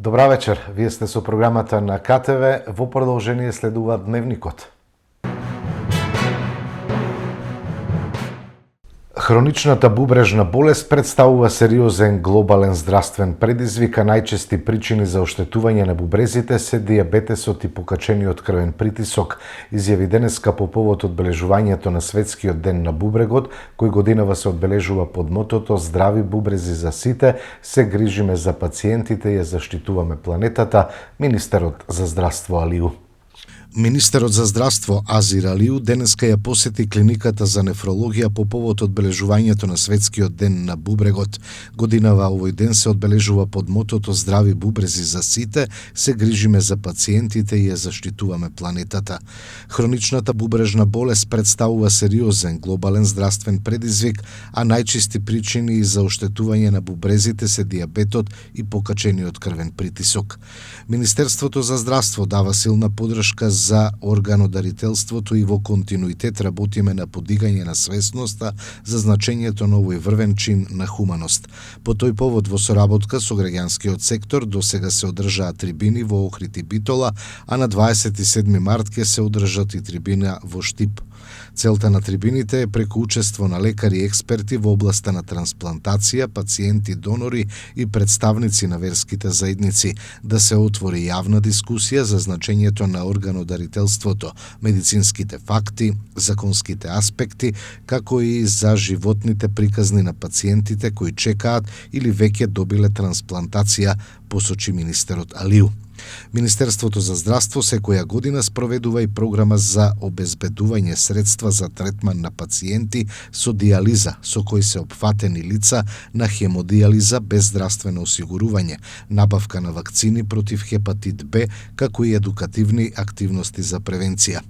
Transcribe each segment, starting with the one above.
Добра вечер, вие сте со програмата на КТВ, во продолжение следува Дневникот. Хроничната бубрежна болест представува сериозен глобален здравствен предизвик, а најчести причини за оштетување на бубрезите се дијабетесот и покачениот крвен притисок, изјави денеска по повод одбележувањето на Светскиот ден на бубрегот, кој годинава се одбележува под мотото "Здрави бубрези за сите, се грижиме за пациентите и ја заштитуваме планетата", министерот за здравство Алиу. Министерот за здравство Азир Алиу денеска ја посети клиниката за нефрологија по повод одбележувањето на Светскиот ден на бубрегот. Годинава овој ден се одбележува под мотото "Здрави бубрези за сите, се грижиме за пациентите и ја заштитуваме планетата". Хроничната бубрежна болест представува сериозен глобален здравствен предизвик, а најчести причини за оштетување на бубрезите се дијабетот и покачениот крвен притисок. Министерството за здравство дава силна поддршка за органодарителството и во континуитет работиме на подигање на свесноста за значењето на овој врвен чин на хуманост. По тој повод во соработка со граѓанскиот сектор досега се одржаа трибини во Охрид и Битола, а на 27 март ќе се одржат и трибина во Штип. Целта на трибините е преку учество на лекари и експерти во областа на трансплантација, пациенти, донори и представници на верските заедници да се отвори јавна дискусија за значењето на органодарителството, медицинските факти, законските аспекти, како и за животните приказни на пациентите кои чекаат или веќе добиле трансплантација, посочи министерот Алиу. Министерството за здравство секоја година спроведува и програма за обезбедување средства за третман на пациенти со дијализа, со кои се опфатени лица на хемодијализа без здравствено осигурување, набавка на вакцини против хепатит Б, како и едукативни активности за превенција.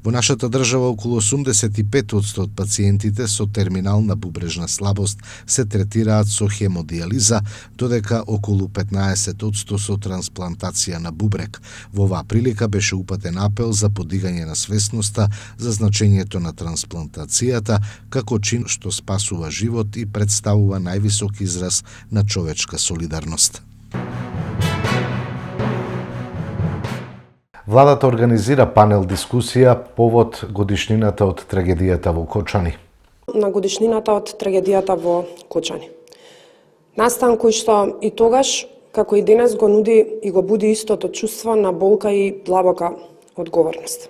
Во нашата држава околу 85% од пациентите со терминална бубрежна слабост се третираат со хемодијализа, додека околу 15% со трансплантација на бубрек. Во оваа прилика беше упатен апел за подигање на свесноста за значењето на трансплантацијата како чин што спасува живот и представува највисок израз на човечка солидарност. Владата организира панел дискусија повод годишнината од трагедијата во Кочани. На годишнината од трагедијата во Кочани. Настан кој што и тогаш, како и денес, го нуди и го буди истото чувство на болка и длабока одговорност.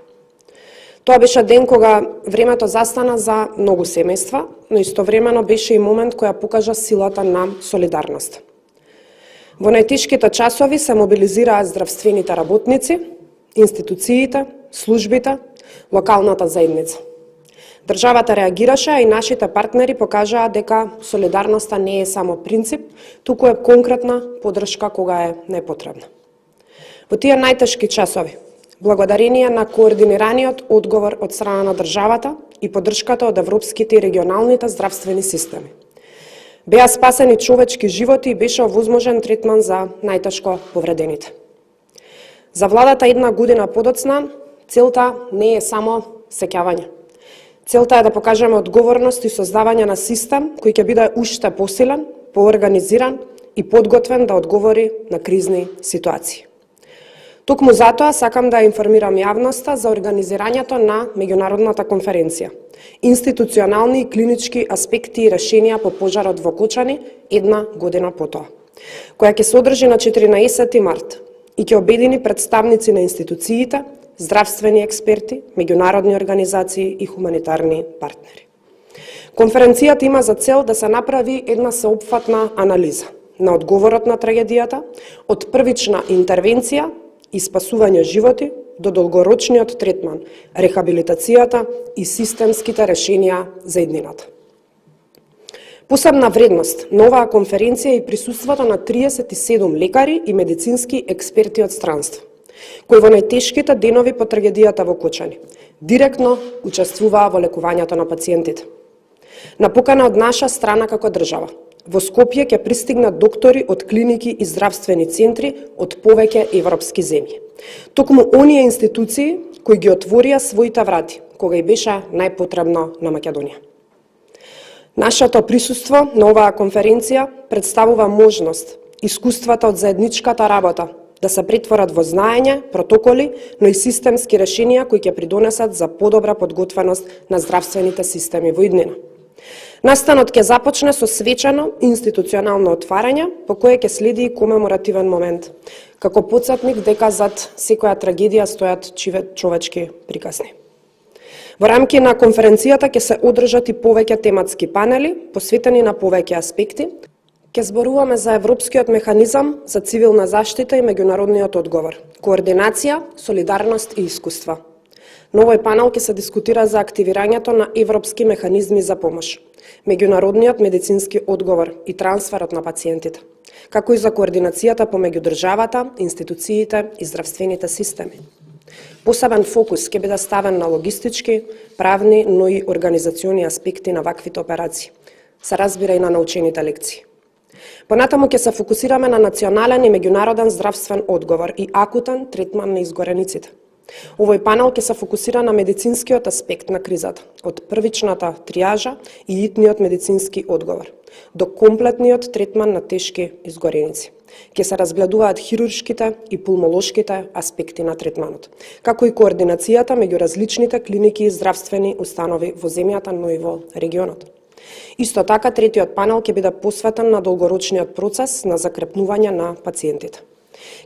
Тоа беше ден кога времето застана за многу семејства, но истовремено беше и момент која покажа силата на солидарност. Во најтешките часови се мобилизираа здравствените работници, институциите, службите, локалната заедница. Државата реагираше, а и нашите партнери покажаа дека солидарноста не е само принцип, туку е конкретна поддршка кога е непотребна. Во тие најтешки часови, благодарение на координираниот одговор од страна на државата и поддршката од европските и регионалните здравствени системи, беа спасени човечки животи и беше овозможен третман за најтешко повредените. За владата една година подоцна, целта не е само сеќавање. Целта е да покажеме одговорност и создавање на систем кој ќе биде уште посилен, поорганизиран и подготвен да одговори на кризни ситуации. Токму затоа сакам да информирам јавноста за организирањето на меѓународната конференција "Институционални и клинички аспекти и решенија по пожарот во Кочани една година потоа", која ќе се одржи на 14 март и ќе обедини представници на институциите, здравствени експерти, меѓународни организации и хуманитарни партнери. Конференцијата има за цел да се направи една сеопфатна анализа на одговорот на трагедијата, од првична интервенција и спасување животи до долгорочниот третман, рехабилитацијата и системските решенија за иднината. Посебна вредност на оваа конференција е присуството на 37 лекари и медицински експерти од странство, кои во најтешките денови по трагедијата во Кочани директно учествуваа во лекувањето на пациентите. На покана од наша страна како држава, во Скопје ќе пристигнат доктори од клиники и здравствени центри од повеќе европски земји. Токму оние институции кои ги отворија своите врати, кога и беше најпотребно на Македонија. Нашето присуство на оваа конференција представува можност искуствата од заедничката работа да се претворат во знаење, протоколи, но и системски решенија кои ќе придонесат за подобра подготвеност на здравствените системи во иднина. Настанот ќе започне со свечено институционално отварање, по кое ќе следи и комеморативен момент, како потсетник дека зад секоја трагедија стојат човечки приказни. Во рамки на конференцијата ќе се одржат и повеќе тематски панели, посветени на повеќе аспекти. Ќе зборуваме за Европскиот механизам за цивилна заштита и меѓународниот одговор, координација, солидарност и искуства. На овој панел ќе се дискутира за активирањето на европски механизми за помош, меѓународниот медицински одговор и трансферот на пациентите, како и за координацијата помеѓу државата, институциите и здравствените системи. Посебен фокус ќе биде ставен на логистички, правни, но и организациони аспекти на ваквите операции. Се разбира и на научените лекции. Понатаму ќе се фокусираме на национален и меѓународен здравствен одговор и акутен третман на изгорениците. Овој панел ќе се фокусира на медицинскиот аспект на кризата, од првичната триажа и итниот медицински одговор, до комплетниот третман на тешки изгореници. Ќе се разгледуваат хируршките и пулмолошките аспекти на третманот, како и координацијата меѓу различните клиники и здравствени установи во земјата, но и во регионот. Исто така, третиот панел ќе биде посветен на долгорочниот процес на закрепнување на пациентите.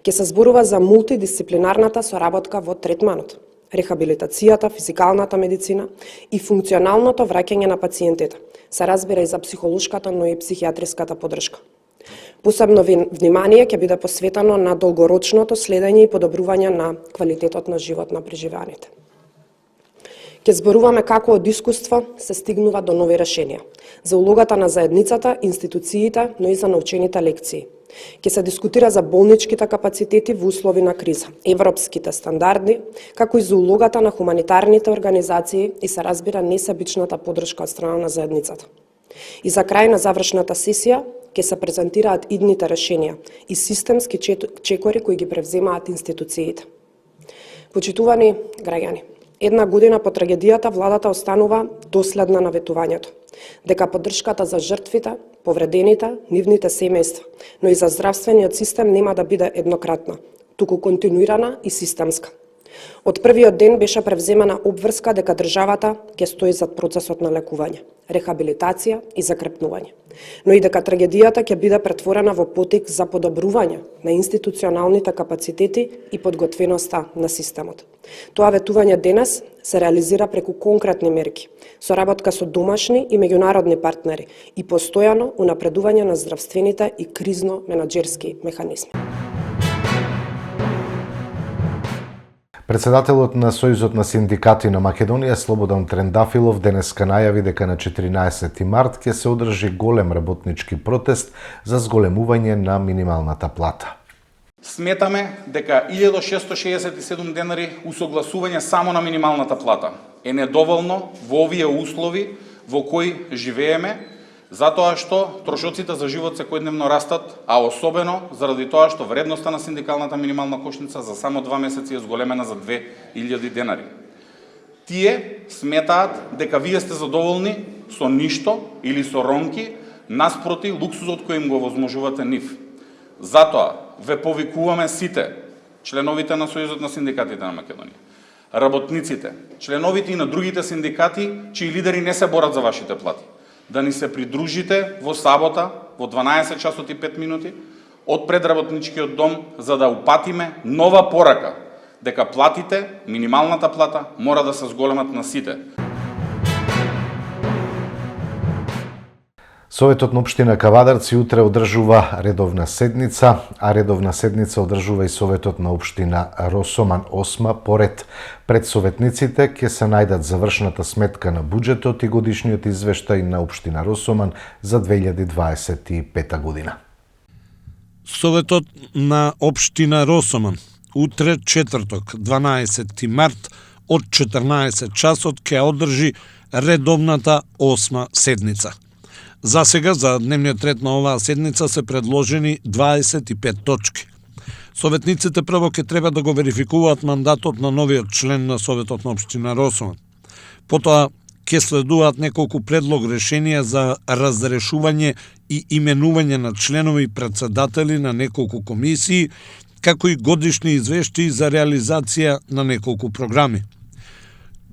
Ќе се зборува за мултидисциплинарната соработка во третманот, рехабилитацијата, физикалната медицина и функционалното враќање на пациентите. Се разбира и за психолошката, но и психијатриската поддршка. Посебно внимание ќе биде посветено на долгорочното следење и подобрување на квалитетот на живот на преживеаните. Ќе зборуваме како од искуство се стигнува до нови решенија, за улогата на заедницата, институциите, но и за научените лекции. Ќе се дискутира за болничките капацитети во услови на криза, европските стандарди, како и за улогата на хуманитарните организации и се разбира несебичната поддршка од страна на заедницата. И за крај на завршната сесија ќе се презентираат идните решенија и системски чекори кои ги превземаат институциите. Почитувани граѓани, една година по трагедијата владата останува доследна на ветувањето, дека поддршката за жртвите, повредените, нивните семејства, но и за здравствениот систем нема да биде еднократна, туку континуирана и системска. Од првиот ден беше превземена обврска дека државата ќе стои зад процесот на лекување, рехабилитација и закрепнување, но и дека трагедијата ќе биде претворена во потик за подобрување на институционалните капацитети и подготвеноста на системот. Тоа ветување денес се реализира преку конкретни мерки, соработка со домашни и меѓународни партнери и постојано унапредување на здравствените и кризно-менаџерски механизми. Председателот на Сојузот на синдикати на Македонија Слободан Трендафилов денеска најави дека на 14 март ќе се одржи голем работнички протест за зголемување на минималната плата. Сметаме дека 1667 денари усогласување само на минималната плата е недоволно во овие услови во кои живееме, затоа што трошоците за живот секојдневно растат, а особено заради тоа што вредноста на синдикалната минимална кошница за само 2 месеци е зголемена за 2000 денари. Тие сметаат дека вие сте задоволни со ништо или со ронки наспроти луксузот кој им го возможувате нив. Затоа ве повикуваме сите, членовите на Сојузот на синдикатите на Македонија, работниците, членовите и на другите синдикати чии лидери не се борат за вашите плати, да ни се придружите во сабота во 12 часот и 5 минути од предработничкиот дом за да упатиме нова порака дека платите, минималната плата мора да се зголемат на сите. Советот на општина Кавадарци утре одржува редовна седница, а редовна седница одржува и Советот на општина Росоман 8. Поред пред советниците ќе се најдат завршната сметка на буџетот и годишниот извештај на општина Росоман за 2025 година. Советот на општина Росоман утре четврток 12 март од 14 часот ќе одржи редовната 8 седница. За сега, за дневниот ред на оваа седница се предложени 25 точки. Советниците прво ќе треба да го верификуваат мандатот на новиот член на Советот на општина Росоман. Потоа Ке следуваат неколку предлог решенија за разрешување и именување на членови и председатели на неколку комисии, како и годишни извештаи за реализација на неколку програми.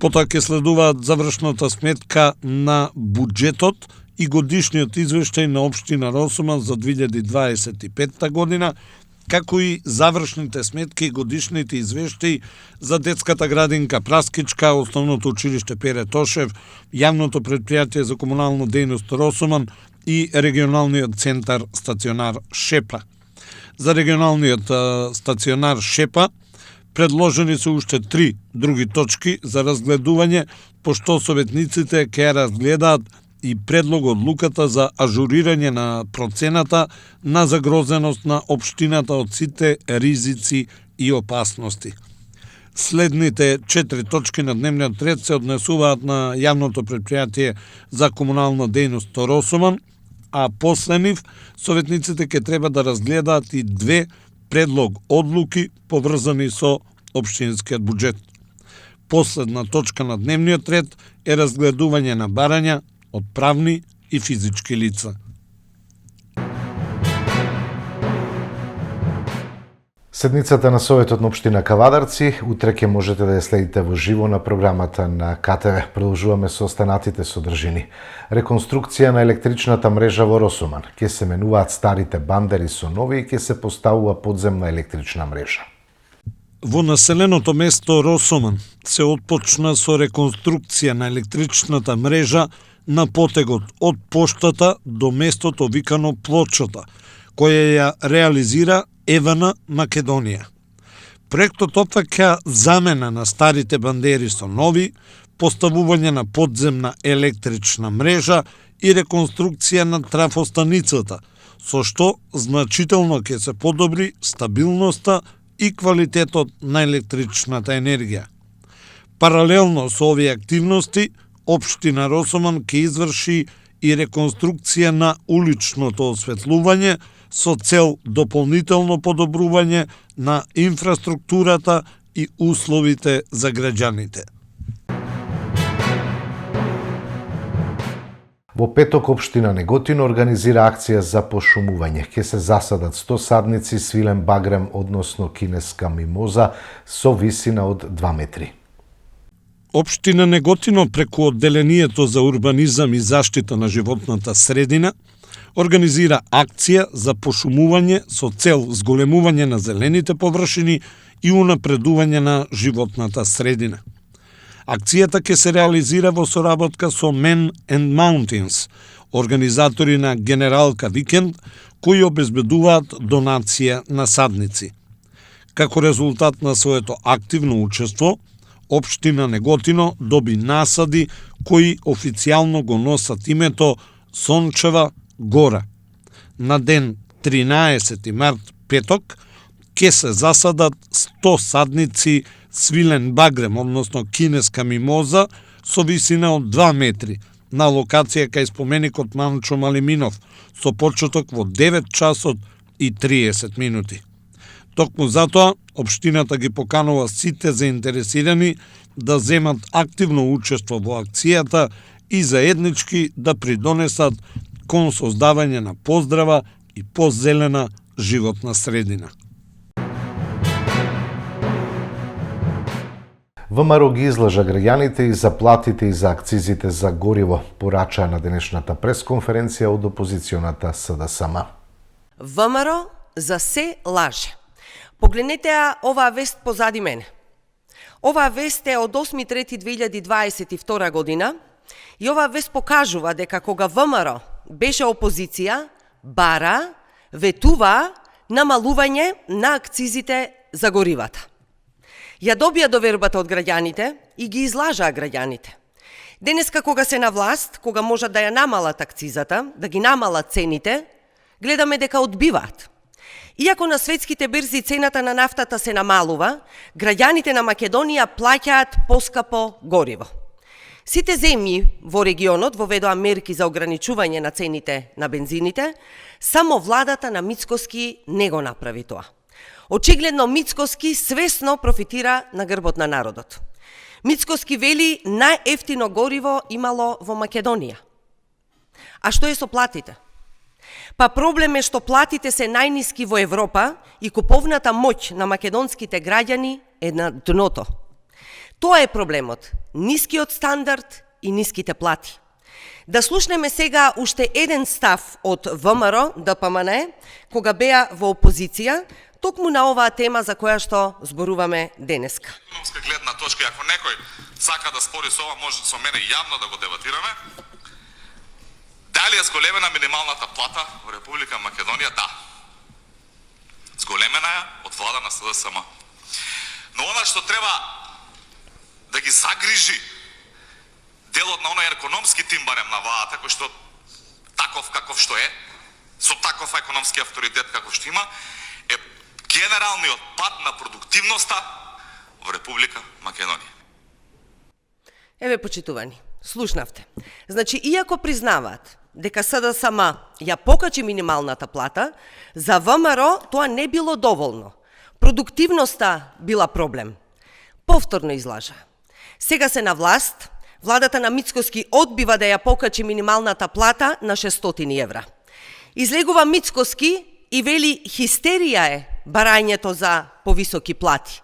Потоа ќе следуваат завршната сметка на буџетот и годишниот извештај на општина Росуман за 2025 година, како и завршните сметки и годишните извештаи за детската градинка Праскичка, Основното училиште Пере Тошев, Јавното претпријатие за комунална дејност Росуман и регионалниот центар стационар Шепа. За регионалниот стационар Шепа предложени се уште 3 други точки за разгледување, пошто советниците ќе разгледаат и предлог одлуката за ажурирање на процената на загрозеност на општината од сите ризици и опасности. Следните 4 точки на дневниот ред се однесуваат на Јавното претпријатие за комунална дејност Росуман, а после нив советниците ќе треба да разгледаат и 2 предлог одлуки поврзани со општинскиот буџет. Последна точка на дневниот ред е разгледување на барања од правни и физички лица. Седницата на Советот на општина Кавадарци утре ќе можете да ја следите во живо на програмата на КТВ. Продолжуваме со останатите содржини. Реконструкција на електричната мрежа во Росуман. Ќе се менуваат старите бандери со нови и ќе се поставува подземна електрична мрежа. Во населеното место Росуман се отпочна со реконструкција на електричната мрежа на потегот од поштата до местото викано Плочата, која ја реализира ЕВН Македонија. Проектот опфаќа замена на старите бандери со нови, поставување на подземна електрична мрежа и реконструкција на трафостаницата, со што значително ќе се подобри стабилноста и квалитетот на електричната енергија. Паралелно со овие активности, општина Росуман ќе изврши и реконструкција на уличното осветлување со цел дополнително подобрување на инфраструктурата и условите за граѓаните. Во петок општина Неготино организира акција за пошумување. Ќе се засадат 100 садници свилен багрем, односно кинеска мимоза, со висина од 2 метри. Општина Неготино преку одделението за урбанизам и заштита на животната средина организира акција за пошумување со цел зголемување на зелените површини и унапредување на животната средина. Акцијата ќе се реализира во соработка со Men and Mountains, организатори на Генералка Викенд, кои обезбедуваат донација на садници. Како резултат на своето активно учество, општина Неготино доби насади кои официјално го носат името Сончева гора. На ден 13 март, петок, ќе се засадат 100 садници свилен багрем, односно кинеска мимоза, со висина од 2 метри, на локација кај споменикот Манчо Малиминов, со почеток во 9 часот и 30 минути. Токму затоа, општината ги поканува сите заинтересирани да земат активно учество во акцијата и заеднички да придонесат кон создавање на поздрава и позелена животна средина. ВМРО ги излажа граѓаните и за платите и за акцизите за гориво, порачаа на денешната пресконференција од опозиционата СДСМ. ВМРО за се лаже. Погледнете ја оваа вест позади мене. Оваа вест е од 8.3.2022 година и оваа вест покажува дека кога ВМРО беше опозиција, бара, ветува намалување на акцизите за горивата. Ја добија довербата од граѓаните и ги излажаа граѓаните. Денеска кога се на власт, кога можат да ја намалат акцизата, да ги намалат цените, гледаме дека одбиваат. Иако на светските берзи цената на нафтата се намалува, граѓаните на Македонија плаќаат поскапо гориво. Сите земји во регионот воведоа мерки за ограничување на цените на бензините, само владата на Мицкоски не го направи тоа. Очигледно Мицкоски свесно профитира на грбот на народот. Мицкоски вели најефтино гориво имало во Македонија. А што е со платите? Па проблем е што платите се најниски во Европа и куповната моќ на македонските граѓани е на дното. Тоа е проблемот, нискиот стандард и ниските плати. Да слушнеме сега уште еден став од ВМРО, ДПМН, кога беа во опозиција, токму на оваа тема за која што зборуваме денеска. Економска гледна точка, ако некој сака да спори со ова, може со мене јавно да го дебатираме. Дали е зголемена минималната плата во Република Македонија? Да. Зголемена е од влада на СДСМ. Но она што треба да ги загрижи делот на оној економски тим барем на владата, кој што таков каков што е, со таков економски авторитет каков што има, е генералниот пад на продуктивноста во Република Македонија. Еве, почитувани, слушнавте. Значи, иако признаваат дека СДСМ ја покачи минималната плата, за ВМРО тоа не било доволно. Продуктивноста била проблем. Повторно излажа. Сега се на власт, владата на Мицкоски одбива да ја покачи минималната плата на 600 евра. Излегува Мицкоски и вели хистерија е барањето за повисоки плати.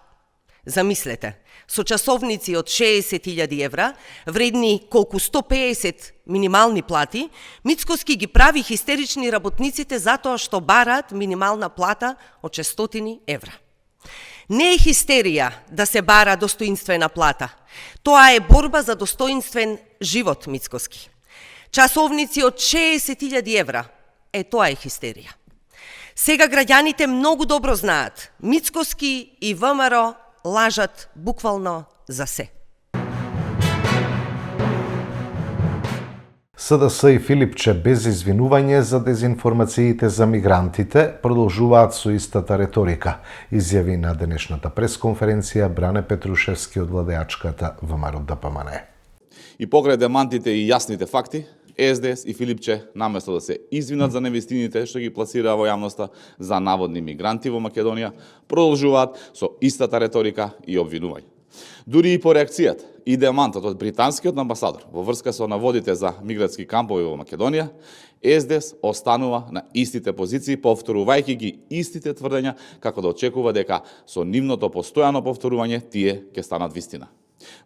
Замислете, со часовници од 60.000 евра, вредни колку 150 минимални плати, Мицкоски ги прави хистерични работниците затоа што бараат минимална плата од 600 евра. Не е хистерија да се бара достоинствена плата. Тоа е борба за достоинствен живот, Мицкоски. Часовници од 60.000 евра. Тоа е хистерија. Сега граѓаните многу добро знаат. Мицкоски и ВМРО лажат буквално за се. СДС и Филипче без извинување за дезинформациите за мигрантите продолжуваат со истата реторика, изјави на денешната пресконференција Бране Петрушевски од владеачката ВМРО ДПМН. И покрај демантите и јасните факти, СДС и Филипче, наместо да се извинат за невистините што ги пласираа во јавноста за наводни мигранти во Македонија, продолжуваат со истата реторика и обвинување. Дури и по реакцијата и демантот од британскиот амбасадор во врска со наводите за мигратски кампови во Македонија, СДС останува на истите позиции, повторувајќи ги истите тврдења, како да очекува дека со нивното постојано повторување тие ќе станат вистина.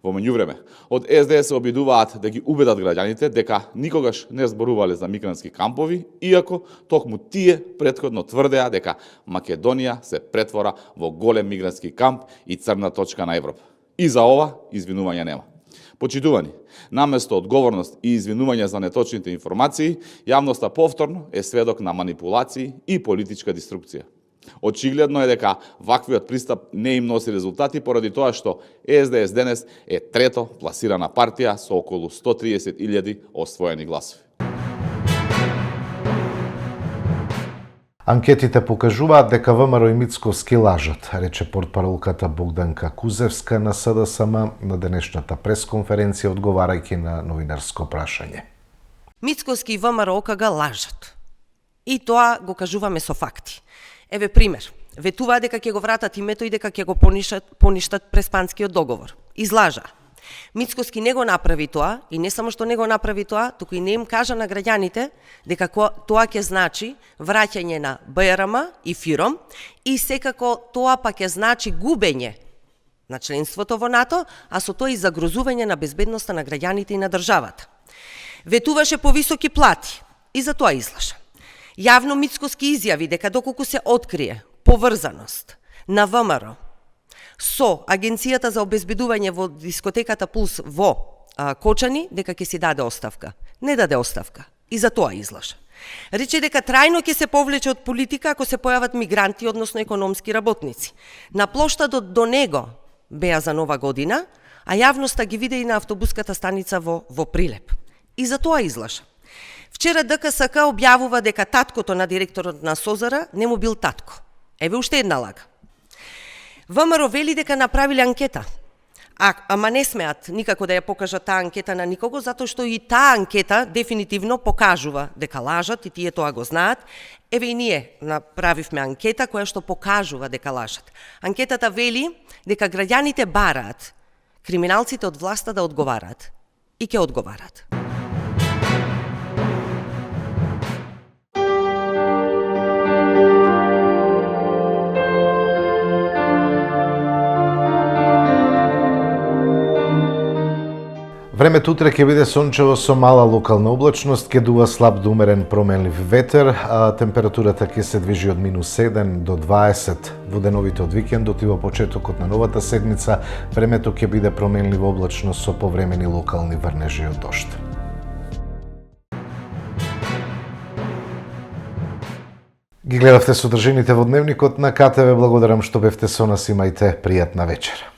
Во меѓувреме, од СДС се обидуваат да ги убедат граѓаните дека никогаш не зборувале за мигрантски кампови, иако токму тие претходно тврдеа дека Македонија се претвора во голем мигрантски камп и црна точка на Европа. И за ова извинување нема. Почитувани, наместо одговорност и извинување за неточните информации, јавноста повторно е сведок на манипулации и политичка деструкција. Очигледно е дека ваквиот пристап не им носи резултати поради тоа што СДС денес е трето пласирана партија со околу 130.000 освоени гласови. Анкетите покажуваат дека ВМРО и Мицкоски лажат, рече портпаролката Богданка Кузевска на СДСМ на денешната пресконференција одговарајќи на новинарско прашање. Мицкоски и ВМРО ОКГ лажат. И тоа го кажуваме со факти. Еве пример. Ветуваа дека ќе го вратат името и дека ќе го поништат Преспанскиот договор. Излажа. Мицкоски не го направи тоа и не само што не го направи тоа, туку и не им кажа на граѓаните дека тоа ќе значи враќање на БРМ и ФИРОМ и секако тоа па ќе значи губење на членството во НАТО, а со тоа и загрозување на безбедноста на граѓаните и на државата. Ветуваше повисоки плати и за тоа излажа. Јавно Мицкоски изјави дека доколку се открие поврзаност на ВМРО со Агенцијата за обезбедување во дискотеката Пулс во Кочани, дека ќе си даде оставка. Не даде оставка. И за тоа излажа. Рече дека трајно ќе се повлече од политика ако се појават мигранти, односно економски работници. На плоштадот до него беа за Нова година, а јавноста ги виде и на автобуската станица во Прилеп. И за тоа излажа. Вчера ДКСК објавува дека таткото на директорот на СОЗР не му бил татко. Еве уште една лага. ВМРО вели дека направиле анкета, ама не смеат никако да ја покажат таа анкета на никого, затоа што и таа анкета дефинитивно покажува дека лажат и тие тоа го знаат. Еве и ние направивме анкета која што покажува дека лажат. Анкетата вели дека граѓаните бараат криминалците од власта да одговарат. И ќе одговарат. Времето утре ќе биде сончево со мала локална облачност, ќе дува слаб до умерен променлив ветер, а температурата ќе се движи од -7 до 20. Во деновите од викендот и во почетокот на новата седмица, времето ќе биде променливо облачно со повремени локални врнежи од дожд. Ги гледавте содржините во дневникот на КТВ. Благодарам што бевте со нас, имајте пријатна вечер.